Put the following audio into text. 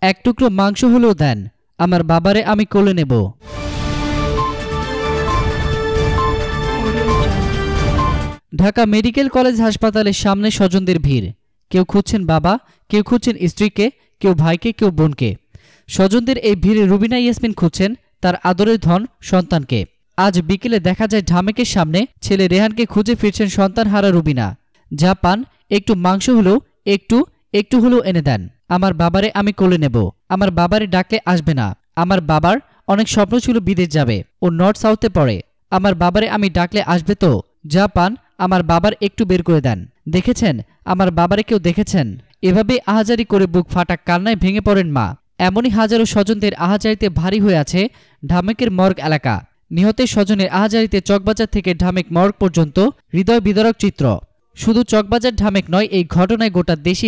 এক টুকরো মাংস হলেও দেন, আমার বাবারে আমি কোলে নেব। ঢাকা মেডিকেল কলেজ হাসপাতালের সামনে স্বজনদের ভিড়। কেউ খুঁজছেন বাবা, কেউ খুঁজছেন স্ত্রীকে, কেউ ভাইকে, কেউ বোনকে। স্বজনদের এই ভিড়ে রুবিনা ইয়াসমিন খুঁজছেন তার আদরের ধন সন্তানকে। আজ বিকেলে দেখা যায় ঢামেকের সামনে ছেলে রেহানকে খুঁজে ফিরছেন সন্তানহারা রুবিনা। যা পান একটু মাংস হলেও একটু হলেও এনে দেন, আমার বাবারে আমি কোলে নেব। আমার বাবারে ডাকলে আসবে না। আমার বাবার অনেক স্বপ্ন ছিল বিদেশ যাবে, ও নর্থ সাউথে পড়ে। আমার বাবারে আমি ডাকলে আসবে তো? যা পান আমার বাবার একটু বের করে দেন। দেখেছেন আমার বাবারে কেউ দেখেছেন? এভাবে আহাজারি করে বুক ফাটা কান্নায় ভেঙে পড়েন মা। এমনই হাজারো স্বজনদের আহাজারিতে ভারী হয়ে আছে ঢামেকের মর্গ এলাকা। নিহতের স্বজনের আহাজারিতে চকবাজার থেকে ঢামেক মর্গ পর্যন্ত হৃদয় বিদারক চিত্র। শুধু চকবাজার ঢামেক নয়, এই ঘটনায় গোটা দেশে